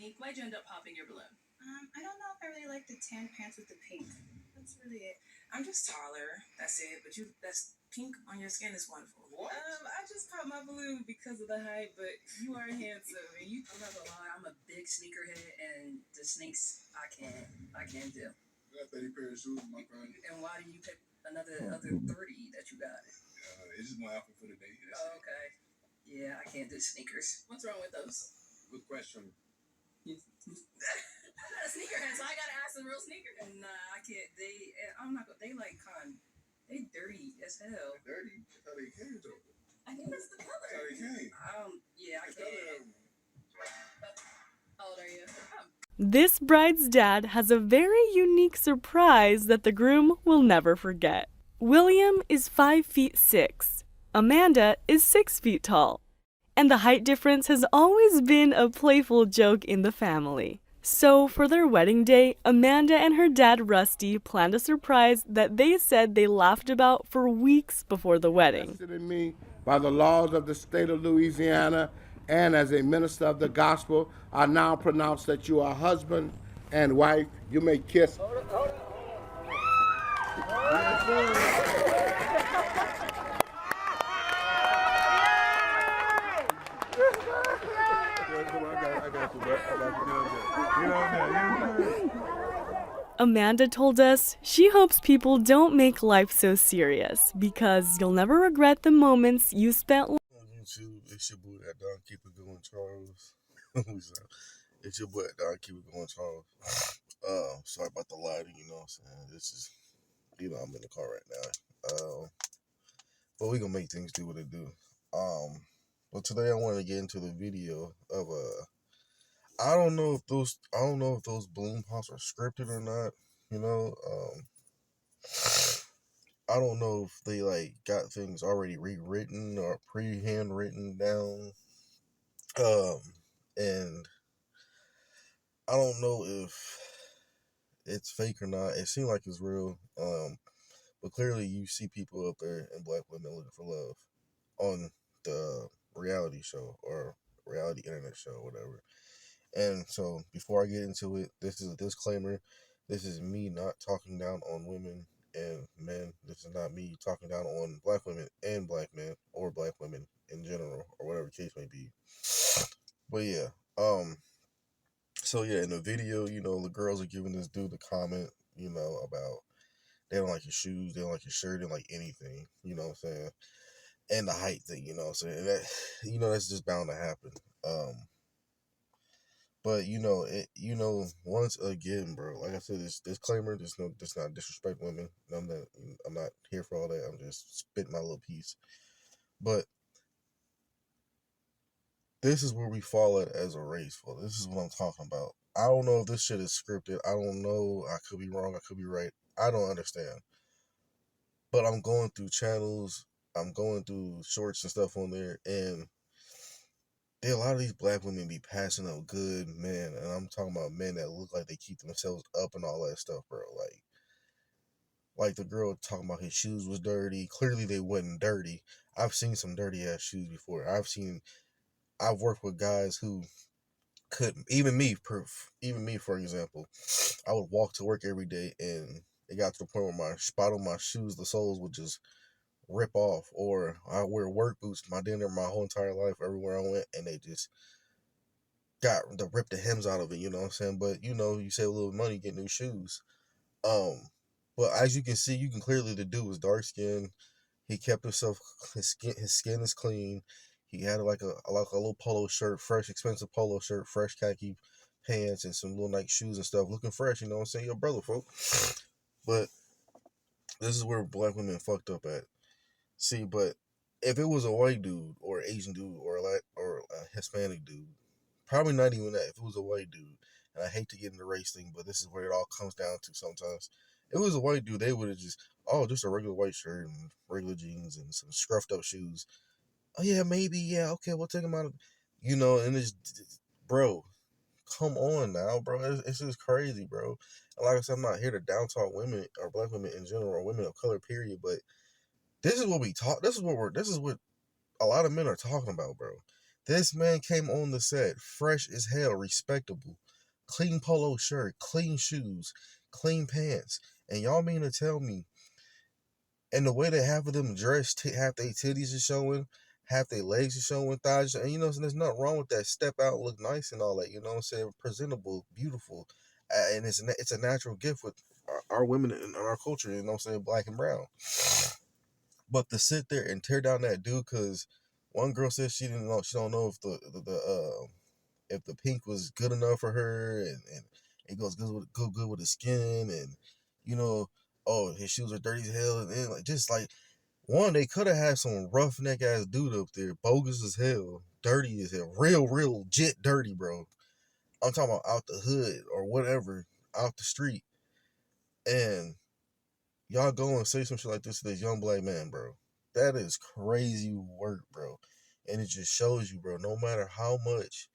unique. Why'd you end up popping your balloon? I don't know if I really like the tan pants with the pink. That's really it. I'm just taller. That's it. But that's pink on your skin is wonderful. What? I just popped my balloon because of the height, but you are handsome. And I'm not gonna lie, I'm a big sneakerhead, and the sneaks I can't do. I got 30 pair of shoes in my closet. And why do you pick other 30 that you got? It's just my outfit for the day. Okay. Yeah, I can't do sneakers. What's wrong with those? Good question. I'm not a sneakerhead, so I gotta ask some real sneakerhead. Nah, I can't. They dirty as hell. Dirty? That's how they came, though. I think that's the color. That's how they came. Yeah, I can't. How old are you? This bride's dad has a very unique surprise that the groom will never forget. William is 5'6". Amanda is 6 feet tall. And the height difference has always been a playful joke in the family. So for their wedding day, Amanda and her dad Rusty planned a surprise that they said they laughed about for weeks before the wedding. Vested in me by the laws of the state of Louisiana, and as a minister of the gospel, I now pronounce that you are husband and wife. You may kiss. Amanda told us she hopes people don't make life so serious because you'll never regret the moments you spent. On YouTube, it's your boy at Don Keep It Going Charles. It's your boy at Don Keep It Going Charles. Sorry about the lighting, you know what I'm saying? This is, I'm in the car right now. But we gonna make things do what it do. But today I want to get into the video of I don't know if those balloon pops are scripted or not. I don't know if they got things already rewritten or pre-handwritten down. And I don't know if it's fake or not. It seems like it's real. But clearly you see people up there and black women looking for love on the reality show or reality internet show, whatever. And so before I get into it, this is a disclaimer. This is me not talking down on women and men. This is not me talking down on black women and black men or black women in general or whatever the case may be. But yeah, so yeah, in the video, the girls are giving this dude a comment, about they don't like your shoes, they don't like your shirt, they don't like anything, you know what I'm saying? And the height thing, you know what I'm saying? And that, that's just bound to happen. But once again, bro, like I said, this disclaimer, this not disrespect women. I'm not here for all that. I'm just spitting my little piece. But this is where we fall at as a race. For this is what I'm talking about. I don't know if this shit is scripted. I don't know. I could be wrong. I could be right. I don't understand. But I'm going through channels. I'm going through shorts and stuff on there, and a lot of these black women be passing up good men, and I'm talking about men that look like they keep themselves up and all that stuff, bro. Like the girl talking about his shoes was dirty. Clearly they wasn't dirty. I've seen some dirty ass shoes before. I've worked with guys who couldn't. Even me, for example, I would walk to work every day, and it got to the point where my spot on my shoes, the soles would just rip off, or I wear work boots my whole entire life everywhere I went, and they just got to rip the hems out of it, you know what I'm saying? But you save a little money, get new shoes. But as you can see, clearly the dude was dark skinned. He kept himself, his skin is clean. He had like a little polo shirt, fresh, expensive polo shirt, fresh khaki pants, and some little Nike shoes and stuff, looking fresh, you know what I'm saying? Your brother, folks. But this is where black women fucked up at. See, but if it was a white dude or Asian dude or a Hispanic dude, probably not even that. If it was a white dude, and I hate to get into the race thing, but this is where it all comes down to sometimes. If it was a white dude, they would have just a regular white shirt and regular jeans and some scruffed up shoes. Oh yeah, maybe, yeah, okay, we'll take them out of, and it's, bro, come on now, bro. It's just crazy, bro. And like I said, I'm not here to down talk women or black women in general or women of color, period, but this is what we talk. This is what a lot of men are talking about, bro. This man came on the set, fresh as hell, respectable, clean polo shirt, clean shoes, clean pants. And y'all mean to tell me, and the way that half of them dress, half their titties are showing, half their legs are showing, thighs, and there's nothing wrong with that. Step out, look nice and all that, you know what I'm saying? Presentable, beautiful. And it's a natural gift with our women in our culture, you know what I'm saying? Black and brown. But to sit there and tear down that dude, because one girl said she don't know if the pink was good enough for her, and it goes good with the skin, and oh, his shoes are dirty as hell, and then one, they could have had some roughneck ass dude up there, bogus as hell, dirty as hell, real legit dirty, bro. I'm talking about out the hood or whatever, out the street, and y'all go and say some shit like this to this young black man, bro. That is crazy work, bro. And it just shows you, bro, no matter how much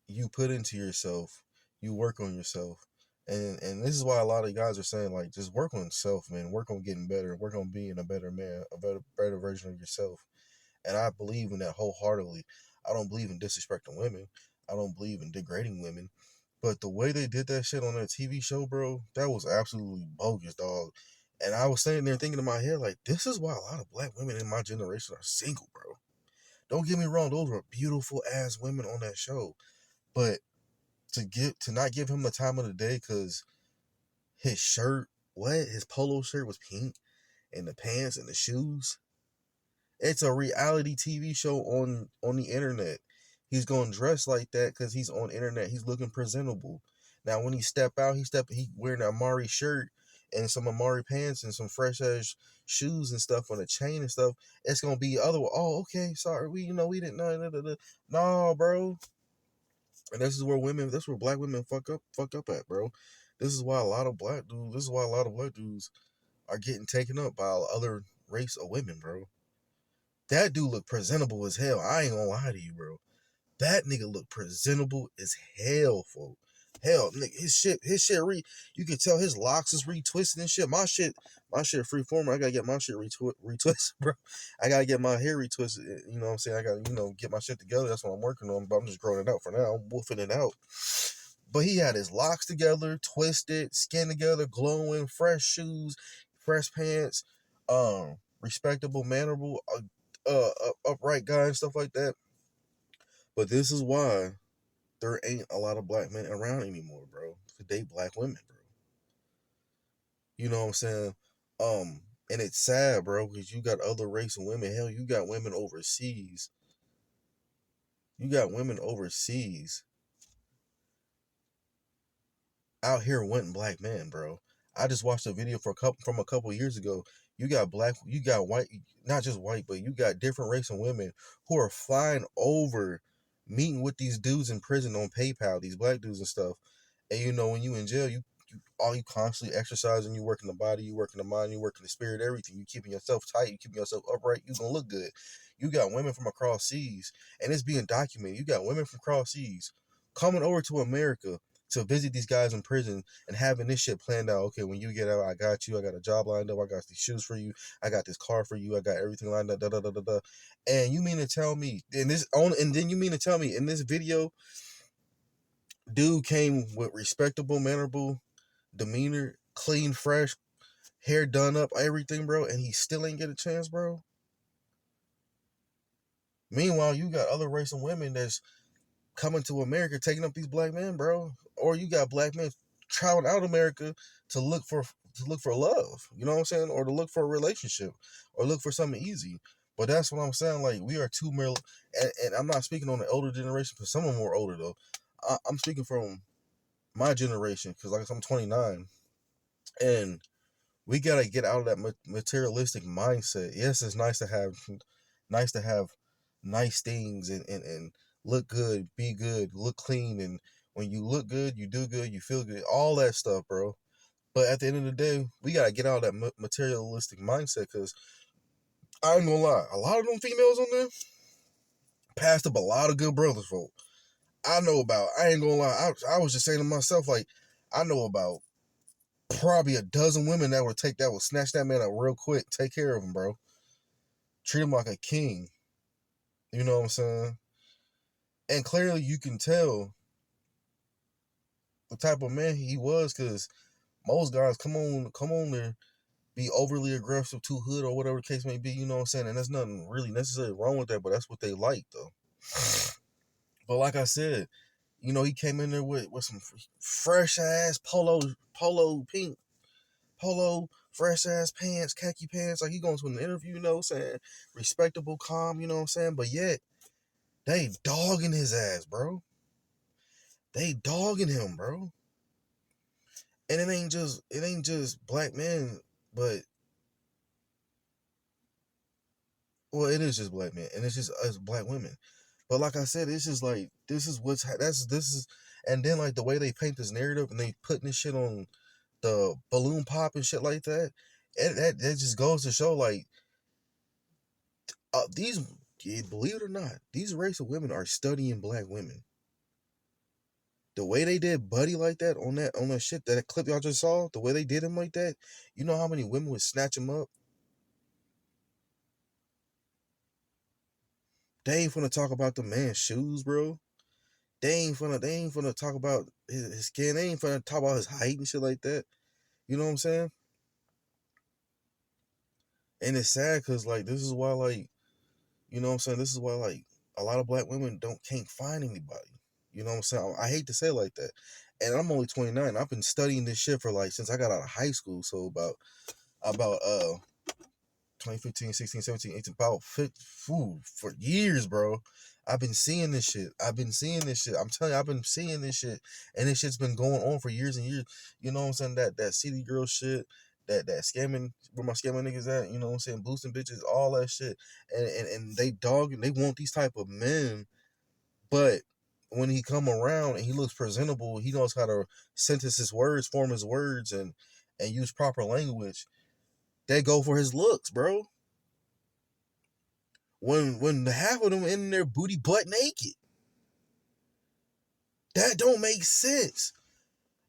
you put into yourself, you work on yourself. And this is why a lot of guys are saying, like, just work on self, man. Work on getting better. Work on being a better man, a better version of yourself. And I believe in that wholeheartedly. I don't believe in disrespecting women. I don't believe in degrading women. But the way they did that shit on that TV show, bro, that was absolutely bogus, dog. And I was sitting there thinking in my head, like, this is why a lot of black women in my generation are single, bro. Don't get me wrong, those were beautiful ass women on that show. But to not give him the time of the day because his shirt, his polo shirt was pink, and the pants and the shoes. It's a reality TV show on the internet. He's gonna dress like that because he's on internet. He's looking presentable. Now when he step out, he wearing an Amari shirt and some Amari pants and some fresh ass shoes and stuff on a chain and stuff. It's gonna be oh, okay, sorry, we didn't know. No, bro. And this is where black women fuck up at, bro. This is why a lot of black dudes are getting taken up by other race of women, bro. That dude look presentable as hell. I ain't gonna lie to you, bro. That nigga look presentable as hell, folks. Hell, nigga, his shit, you can tell his locks is retwisted and shit. My shit freeform. I gotta get my shit retwisted, bro. I gotta get my hair retwisted. You know what I'm saying? I gotta, get my shit together. That's what I'm working on. But I'm just growing it out for now. I'm wolfing it out. But he had his locks together, twisted, skin together, glowing, fresh shoes, fresh pants, respectable, mannerable, upright guy and stuff like that. But this is why there ain't a lot of black men around anymore, bro, to date black women, bro. You know what I'm saying? And it's sad, bro, because you got other race of women. Hell, you got women overseas. Out here wanting black men, bro. I just watched a video from a couple years ago. You got white, not just white, but you got different race of women who are flying over, meeting with these dudes in prison on PayPal, these black dudes and stuff. And when you in jail, you constantly exercising, you working the body, you working the mind, you working the spirit, everything. You keeping yourself tight, you keeping yourself upright, you gonna look good. You got women from across seas, and it's being documented. You got women from across seas coming over to America to visit these guys in prison and having this shit planned out. Okay, when you get out, I got you. I got a job lined up. I got these shoes for you. I got this car for you. I got everything lined up. And you mean to tell me in this video, dude came with respectable, mannerable demeanor, clean, fresh, hair done up, everything, bro, and he still ain't get a chance, bro? Meanwhile, you got other race of women that's coming to America, taking up these black men, bro. Or you got black men traveling out of America to look for love, you know what I'm saying? Or to look for a relationship, or look for something easy. But that's what I'm saying. Like, we are too male, and I'm not speaking on the older generation, because some of them are older though. I'm speaking from my generation, because like I'm 29, and we gotta get out of that materialistic mindset. Yes, it's nice to have nice things and look good, be good, look clean, and when you look good, you do good, you feel good, all that stuff, bro. But at the end of the day, we gotta get out of that materialistic mindset, because I ain't gonna lie, a lot of them females on there passed up a lot of good brothers, folk. I ain't gonna lie, I was just saying to myself, like, I know about probably a dozen women that would snatch that man up real quick, take care of him, bro. Treat him like a king. You know what I'm saying? And clearly you can tell the type of man he was, because most guys come on there, be overly aggressive, too hood, or whatever the case may be, you know what I'm saying? And there's nothing really necessarily wrong with that, but that's what they like, though. But like I said, you know, he came in there with some fresh ass polo pink, polo, fresh ass pants, khaki pants, like he going to an interview, you know what I'm saying? Respectable, calm, you know what I'm saying? But yet, they dogging his ass, bro. They dogging him, bro. And it ain't just black men, but well, it is just black men, and it's just us black women. But like I said, it's just like this is, and then like the way they paint this narrative and they putting this shit on the balloon pop and shit like that, that just goes to show like these, believe it or not, these race of women are studying black women. The way they did Buddy like that on that shit, that clip y'all just saw, the way they did him like that, you know how many women would snatch him up? They ain't finna talk about the man's shoes, bro. They ain't finna talk about his skin. They ain't finna talk about his height and shit like that. You know what I'm saying? And it's sad because like this is why, like, you know what I'm saying, this is why like a lot of black women can't find anybody. You know what I'm saying? I hate to say it like that. And I'm only 29. I've been studying this shit for like since I got out of high school. So about 2015, 16, 17, 18, about for years, bro. I've been seeing this shit. I'm telling you, I've been seeing this shit. And this shit's been going on for years and years. You know what I'm saying? That city girl shit, that scamming, where my scamming niggas at, you know what I'm saying? Boosting bitches, all that shit. And they want these type of men. But when he come around and he looks presentable, he knows how to sentence his words, form his words, and use proper language. They go for his looks, bro. When half of them in their booty butt naked, that don't make sense.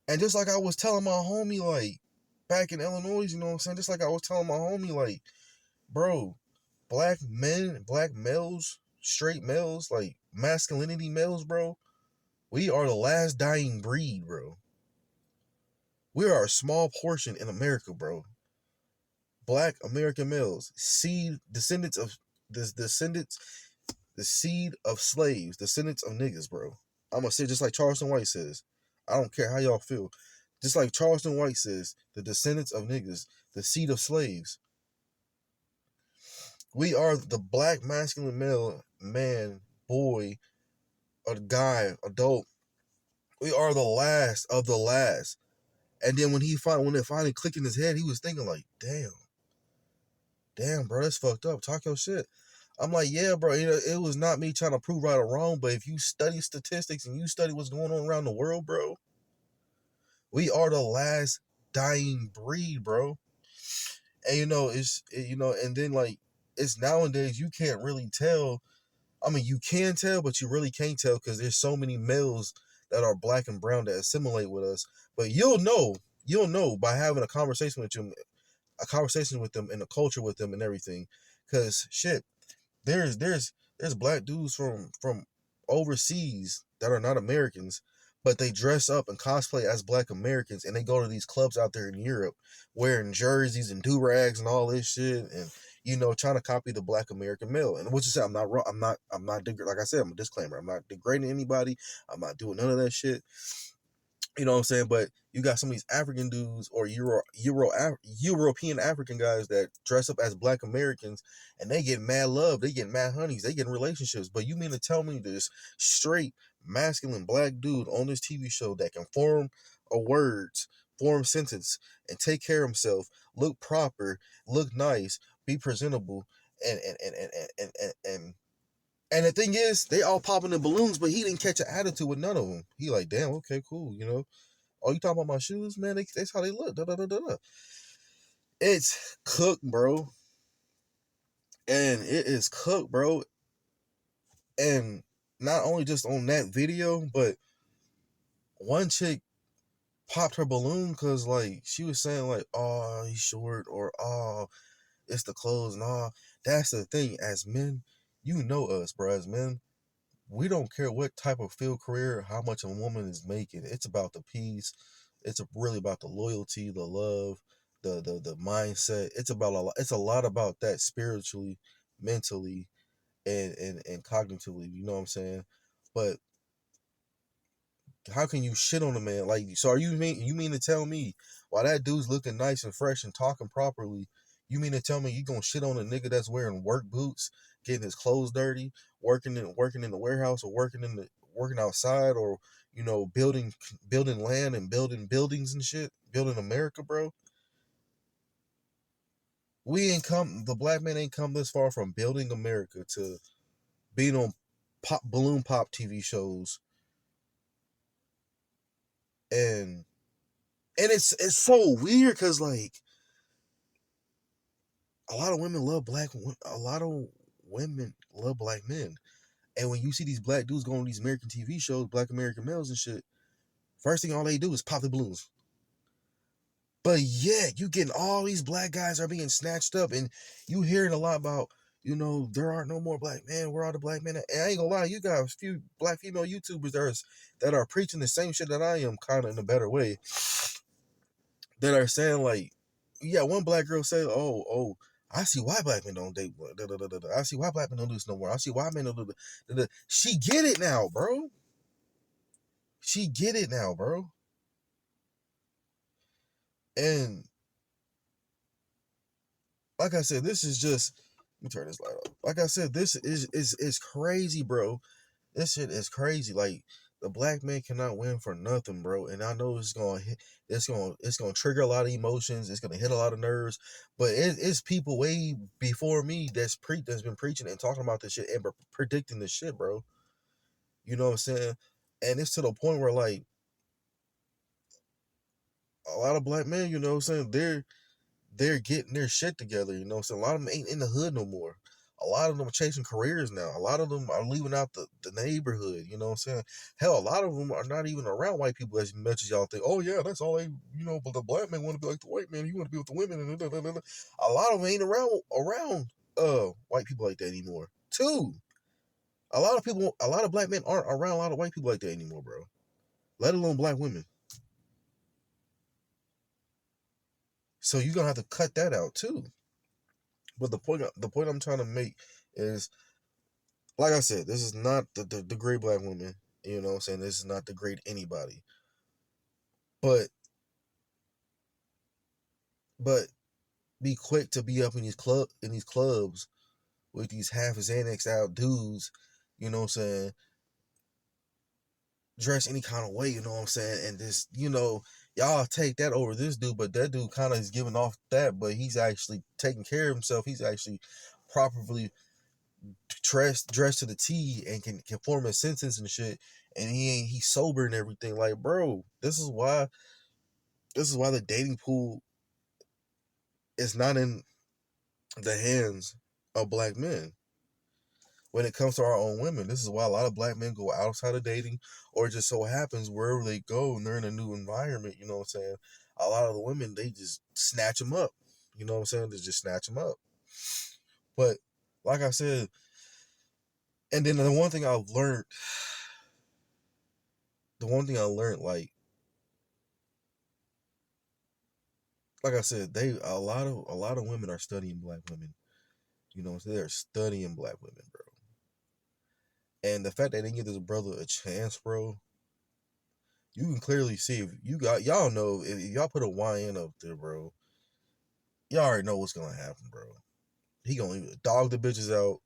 And just like I was telling my homie, like back in Illinois, you know what I'm saying? Just like I was telling my homie, like, bro, black men, black males, straight males, like masculinity males, bro, we are the last dying breed, bro. We are a small portion in America, bro. Black American males, descendants of slaves, descendants of niggas, bro. I'm gonna say just like Charleston White says. I don't care how y'all feel. Just like Charleston White says, the descendants of niggas, the seed of slaves. We are the black masculine male, man, boy, a guy, adult. We are the last of the last. And then when it finally clicked in his head, he was thinking like, damn, bro, that's fucked up. Talk your shit. I'm like, yeah, bro, you know, it was not me trying to prove right or wrong, but if you study statistics and you study what's going on around the world, bro, we are the last dying breed, bro. And and then like, it's nowadays you can't really tell. I mean, you can tell, but you really can't tell because there's so many males that are black and brown that assimilate with us. But you'll know by having a conversation with them and a culture with them and everything. Cause shit, there's black dudes from overseas that are not Americans, but they dress up and cosplay as black Americans, and they go to these clubs out there in Europe wearing jerseys and do-rags and all this shit, and trying to copy the black American male. And what you say, I'm not wrong. Like I said, I'm a disclaimer. I'm not degrading anybody. I'm not doing none of that shit. You know what I'm saying? But you got some of these African dudes or European African guys that dress up as black Americans, and they get mad love. They get mad honeys. They get in relationships. But you mean to tell me this straight masculine black dude on this TV show that can form a words, form sentence, and take care of himself, look proper, look nice, be presentable, and the thing is, they all popping the balloons, but he didn't catch an attitude with none of them. He like, damn, okay, cool, Oh, you talking about my shoes, man? That's how they look. It's cooked, bro. And it is cooked, bro. And not only just on that video, but one chick popped her balloon because, like, she was saying, like, oh, he's short, or, oh, it's the clothes, and all. That's the thing. As men, You know us, bro, as men. We don't care what type of field career, how much a woman is making. It's about the peace. It's really about the loyalty, the love, the mindset. It's about a lot. It's a lot about that spiritually, mentally, and cognitively. You know what I'm saying? But how can you shit on a man? Like, so are you mean to tell me while that dude's looking nice and fresh and talking properly, you mean to tell me you gonna shit on a nigga that's wearing work boots, getting his clothes dirty, working in the warehouse, or working outside, or building land and building buildings and shit, building America, bro? The black man ain't come this far from building America to being on balloon pop TV shows, and it's so weird because like a lot of women love black men, and when you see these black dudes going on these American TV shows, black American males and shit, first thing all they do is pop the balloons. But yet you getting all these black guys are being snatched up, and you hearing a lot about, there are no more black men. Where are the black men at? And I ain't gonna lie, you got a few black female YouTubers that are preaching the same shit that I am, kind of in a better way, that are saying like, yeah, one black girl said, oh, I see why black men don't date. I see why black men don't do this no more. I see why men don't do this. She get it now, bro. She get it now, bro. And like I said, this is just. Let me turn this light off. Like I said, this is crazy, bro. This shit is crazy. Like, the black man cannot win for nothing, bro. And I know it's gonna trigger a lot of emotions. It's gonna hit a lot of nerves. But it's people way before me that's been preaching and talking about this shit and predicting this shit, bro. You know what I'm saying? And it's to the point where like a lot of black men, you know what I'm saying, they're getting their shit together, you know what I'm saying? A lot of them ain't in the hood no more. A lot of them are chasing careers now. A lot of them are leaving out the neighborhood, you know what I'm saying? Hell, a lot of them are not even around white people as much as y'all think. Oh, yeah, that's all they, but the black man want to be like the white man. He want to be with the women. And a lot of them ain't around white people like that anymore. Two, a lot of black men aren't around a lot of white people like that anymore, bro. Let alone black women. So you're gonna have to cut that out too. But the point I'm trying to make is, like I said, this is not the degrade black women. You know what I'm saying? This is not degrade anybody. But be quick to be up in these clubs with these half Xanax out dudes, you know what I'm saying? Dress any kind of way, you know what I'm saying? And just, y'all take that over this dude, but that dude kind of is giving off that, but he's actually taking care of himself. He's actually properly dressed to the T and can form a sentence and shit. And he's sober and everything. Like, bro, this is why the dating pool is not in the hands of black men. When it comes to our own women, this is why a lot of black men go outside of dating, or it just so happens wherever they go and they're in a new environment, you know what I'm saying? A lot of the women, they just snatch them up. You know what I'm saying? They just snatch them up. But like I said, and then the one thing I learned, like I said, a lot of women are studying black women. You know what I'm saying? They're studying black women, bro. And the fact that they give this brother a chance, bro, you can clearly see y'all know if y'all put a YN up there, bro, y'all already know what's gonna happen, bro. He gonna either dog the bitches out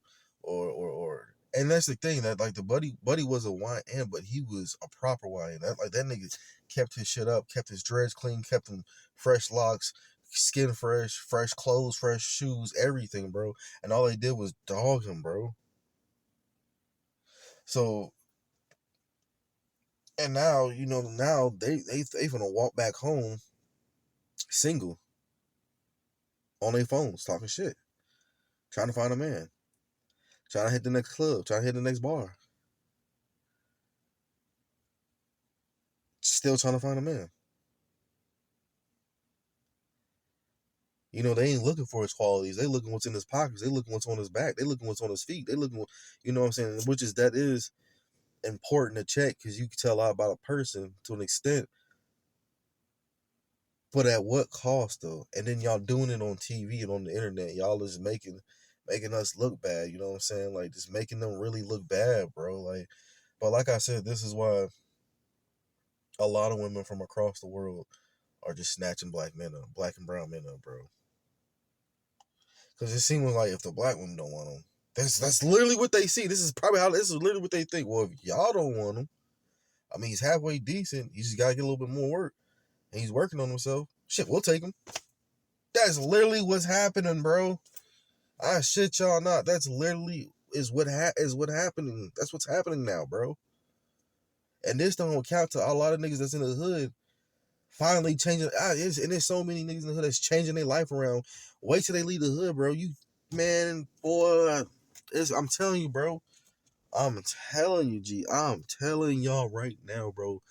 or and that's the thing, that like the buddy was a YN, but he was a proper YN. That nigga kept his shit up, kept his dreads clean, kept them fresh locks, skin fresh clothes, fresh shoes, everything, bro. And all they did was dog him, bro. So, and now, they gonna walk back home single on their phones, talking shit, trying to find a man, trying to hit the next club, trying to hit the next bar, still trying to find a man. You know, they ain't looking for his qualities. They looking what's in his pockets. They looking what's on his back. They looking what's on his feet. They looking, you know what I'm saying? Which is, that is important to check, because you can tell a lot about a person to an extent. But at what cost, though? And then y'all doing it on TV and on the internet. Y'all is making us look bad. You know what I'm saying? Like, just making them really look bad, bro. Like, but like I said, this is why a lot of women from across the world are just snatching black men up, black and brown men up, bro. Because it seems like if the black women don't want them, that's literally what they see. This is literally what they think. Well, if y'all don't want him, I mean, he's halfway decent. He just got to get a little bit more work. And he's working on himself. Shit, we'll take him. That's literally what's happening, bro. I shit y'all not. That's literally is what happening. That's what's happening now, bro. And this don't account to a lot of niggas that's in the hood finally changing. And there's so many niggas in the hood that's changing their life around. Wait till they leave the hood, bro. I'm telling you, bro. I'm telling you, G. I'm telling y'all right now, bro.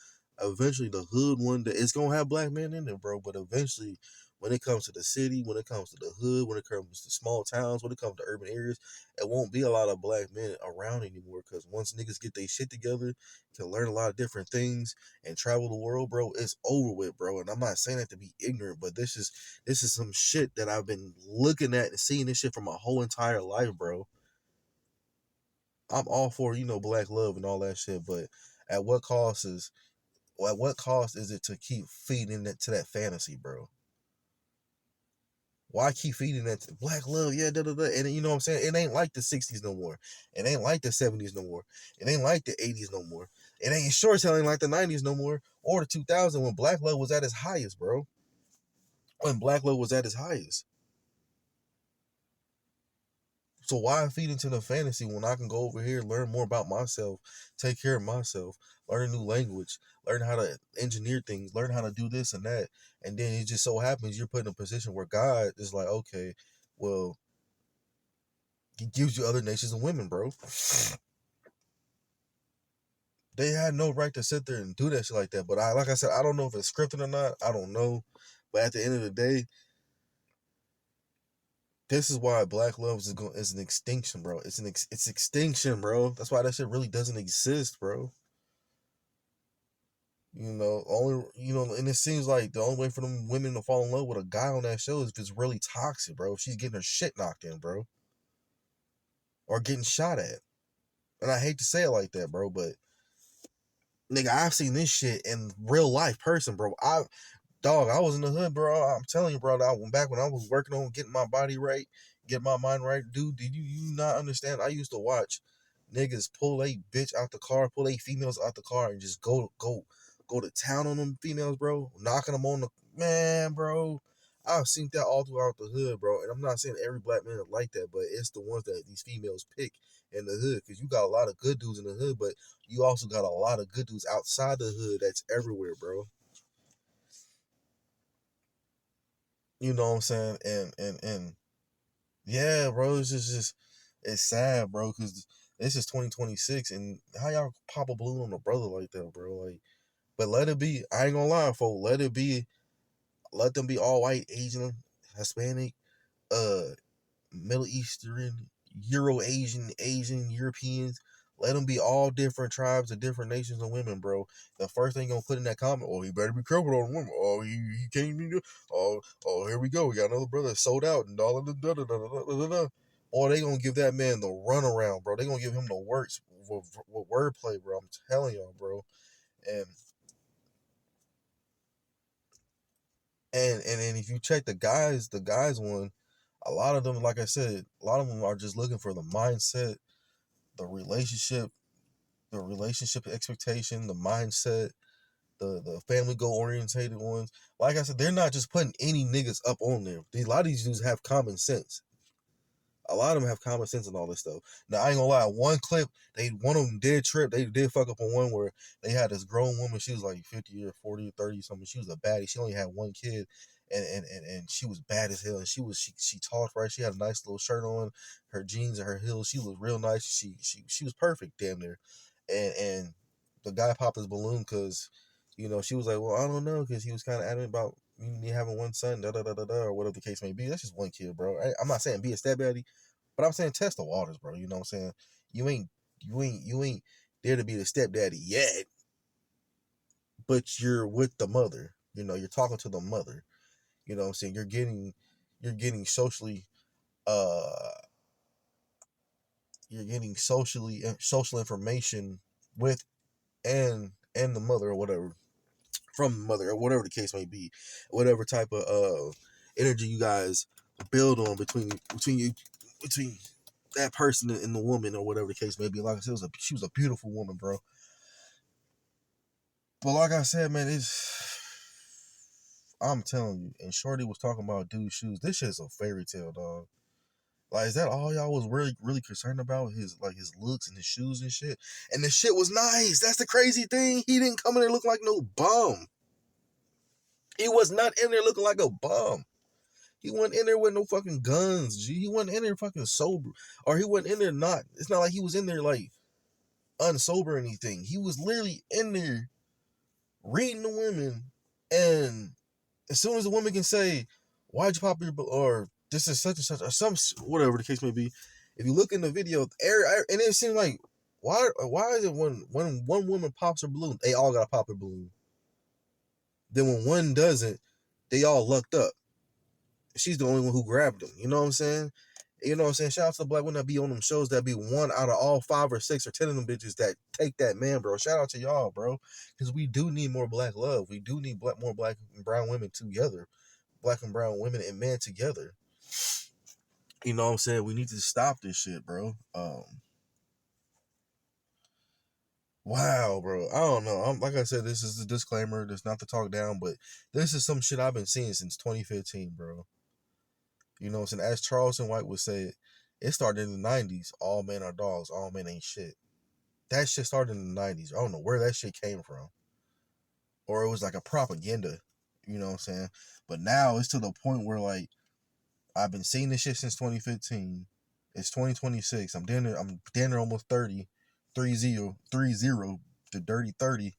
Eventually, the hood one day, it's going to have black men in there, bro. But eventually, when it comes to the city, when it comes to the hood, when it comes to small towns, when it comes to urban areas, it won't be a lot of black men around anymore. Because once niggas get their shit together, can learn a lot of different things and travel the world, bro, it's over with, bro. And I'm not saying that to be ignorant, but this is some shit that I've been looking at and seeing this shit for my whole entire life, bro. I'm all for, black love and all that shit, but at what cost is it to keep feeding it to that fantasy, bro? Why keep feeding that black love? Yeah, da da da. And you know what I'm saying? It ain't like the 60s no more. It ain't like the 70s no more. It ain't like the 80s no more. It ain't telling like the 90s no more, or the 2000s when black love was at its highest, bro. When black love was at its highest. So why feed into the fantasy when I can go over here, learn more about myself, take care of myself, learn a new language, learn how to engineer things, learn how to do this and that. And then it just so happens you're put in a position where God is like, okay, well, he gives you other nations and women, bro. They had no right to sit there and do that shit like that. But like I said, I don't know if it's scripted or not. I don't know. But at the end of the day, this is why black love is an extinction, bro. It's extinction, bro. That's why that shit really doesn't exist, bro. And it seems like the only way for them women to fall in love with a guy on that show is if it's really toxic, bro. If she's getting her shit knocked in, bro. Or getting shot at. And I hate to say it like that, bro, but nigga, I've seen this shit in real life person, bro. I was in the hood, bro. I'm telling you, bro, back when I was working on getting my body right, get my mind right, dude, did you not understand? I used to watch niggas pull a bitch out the car, pull a females out the car, and just go to town on them females, bro, knocking them on the, man, bro. I've seen that all throughout the hood, bro. And I'm not saying every black man is like that, but it's the ones that these females pick in the hood. Because you got a lot of good dudes in the hood, but you also got a lot of good dudes outside the hood that's everywhere, bro. You know what I'm saying? And yeah, bro, it's sad, bro, because this is 2026, and how y'all pop a balloon on a brother like that, bro? Like, but let it be. I ain't gonna lie, folks. Let it be. Let them be all white, Asian, Hispanic, Middle Eastern, Euro-Asian, Europeans. Let them be all different tribes of different nations of women, bro. The first thing you're going to put in that comment, oh, he better be careful on women. Oh, he can't do. Oh, here we go. We got another brother sold out and all of the da-da-da-da-da-da-da. Or they going to give that man the runaround, bro. They going to give him the works with wordplay, bro. I'm telling y'all, bro. And if you check the guys one, a lot of them, like I said, a lot of them are just looking for the mindset, the relationship expectation, the mindset, the family goal orientated ones. Like I said, they're not just putting any niggas up on there. A lot of these dudes have common sense. A lot of them have common sense and all this stuff. Now, I ain't gonna lie, one clip, one of them did trip. They did fuck up on one where they had this grown woman. She was like 50 or 40 or 30 something. She was a baddie. She only had one kid, and she was bad as hell. And she talked right. She had a nice little shirt on, her jeans and her heels. She was real nice. She was perfect, damn near. And the guy popped his balloon because, she was like, well, I don't know, because he was kind of adamant about need having one son, or whatever the case may be. That's just one kid, bro. I'm not saying be a stepdaddy, but I'm saying test the waters, bro. You know what I'm saying? You ain't there to be the stepdaddy yet, but you're with the mother. You know, you're talking to the mother. You know what I'm saying? You're getting socially social information with and the mother or whatever, from the mother or whatever the case may be, whatever type of energy you guys build on between that person and the woman or whatever the case may be. Like I said, she was a beautiful woman, bro. But like I said, man, I'm telling you, and Shorty was talking about dude's shoes. This shit's a fairy tale, dog. Like, is that all y'all was really concerned about? His looks and his shoes and shit? And the shit was nice. That's the crazy thing. He didn't come in there looking like no bum. He was not in there looking like a bum. He wasn't in there with no fucking guns, G. He wasn't in there fucking sober. Or he wasn't in there not. It's not like he was in there like unsober or anything. He was literally in there reading the women. And as soon as the woman can say, why'd you pop your, or this is such and such, or some, whatever the case may be, if you look in the video, and it seemed like, why is it when one woman pops her balloon, they all gotta pop a balloon? Then when one doesn't, they all lucked up. She's the only one who grabbed them. You know what I'm saying? You know what I'm saying? Shout out to the black women that be on them shows, that be one out of all 5 or 6 or 10 of them bitches that take that man, bro. Shout out to y'all, bro. Because we do need more black love. We do need more black and brown women together. Black and brown women and men together. You know what I'm saying? We need to stop this shit, bro. Wow, bro. I don't know. Like I said, this is a disclaimer. There's not to talk down, but this is some shit I've been seeing since 2015, bro. You know what I'm saying? As Charleston White would say, it started in the 90s. All men are dogs. All men ain't shit. That shit started in the 90s. I don't know where that shit came from. Or it was like a propaganda. You know what I'm saying? But now it's to the point where, like, I've been seeing this shit since 2015. It's 2026. I'm damn near almost 30. 30, the dirty 30.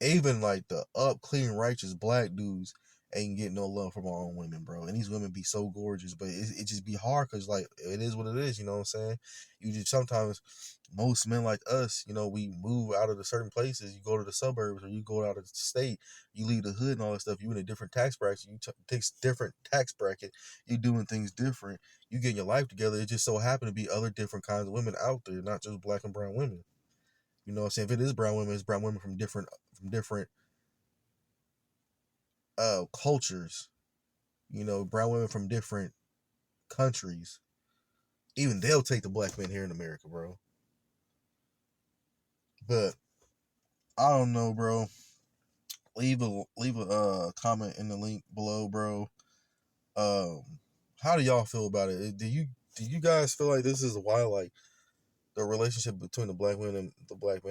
Even like the up, clean, righteous black dudes ain't getting no love from our own women, bro. And these women be so gorgeous, but it just be hard because, like, it is what it is, you know what I'm saying? You just sometimes, most men like us, you know, we move out of the certain places. You go to the suburbs or you go out of the state, you leave the hood and all that stuff. You in a different tax bracket. You take different tax bracket. You doing things different. You getting your life together. It just so happen to be other different kinds of women out there, not just black and brown women. You know what I'm saying? If it is brown women, it's brown women from different cultures. You know, brown women from different countries. Even they'll take the black men here in America, bro. But I don't know, bro. Leave a comment in the link below, bro. How do y'all feel about it? Do you guys feel like this is why, like, the relationship between the black man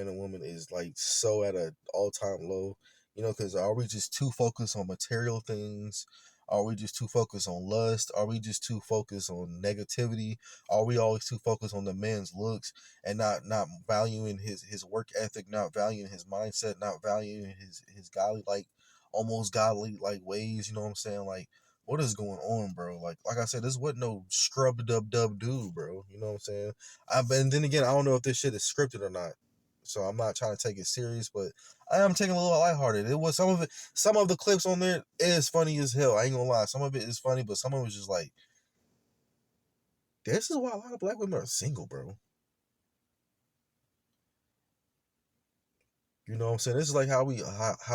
and woman is like so at an all-time low? You know, because are we just too focused on material things? Are we just too focused on lust? Are we just too focused on negativity? Are we always too focused on the man's looks and not valuing his work ethic, not valuing his mindset, not valuing his godly, like, almost godly, like, ways? You know what I'm saying? Like, what is going on, bro? Like I said, this wasn't no scrub dub dude, bro. You know what I'm saying? And then again, I don't know if this shit is scripted or not. So I'm not trying to take it serious, but I am taking a little lighthearted. It was some of the clips on there is funny as hell. I ain't gonna lie. Some of it is funny, but some of it is just like, this is why a lot of black women are single, bro. You know what I'm saying? This is like how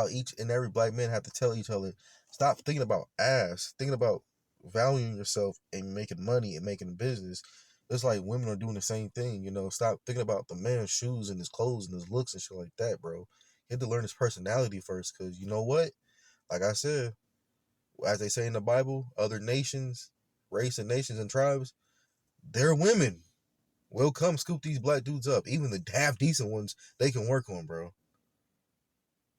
each and every black man have to tell each other, stop thinking about ass, thinking about valuing yourself and making money and making business. It's like women are doing the same thing, you know. Stop thinking about the man's shoes and his clothes and his looks and shit like that, bro. You have to learn his personality first, because you know what? Like I said, as they say in the Bible, other nations, race and nations and tribes, their women will come scoop these black dudes up. Even the half decent ones, they can work on, bro.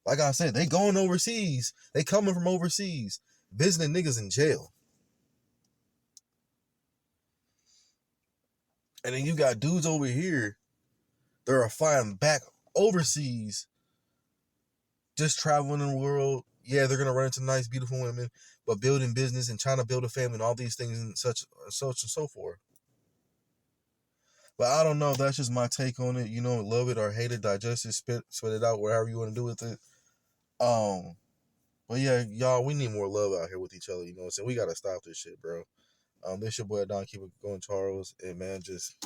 Like I said, they going overseas. They coming from overseas, visiting niggas in jail. And then you got dudes over here that are flying back overseas, just traveling in the world, Yeah, they're gonna run into nice, beautiful women, but building business and trying to build a family and all these things and such and so forth. But I don't know. That's just my take on it. You know, love it or hate it, digest it, spit it out, whatever you want to do with it. But yeah, y'all, we need more love out here with each other. You know what I'm saying? We gotta stop this shit, bro. This your boy Don. Keep it going, Charles. And man, just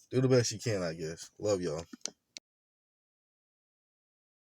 do the best you can, I guess. Love y'all.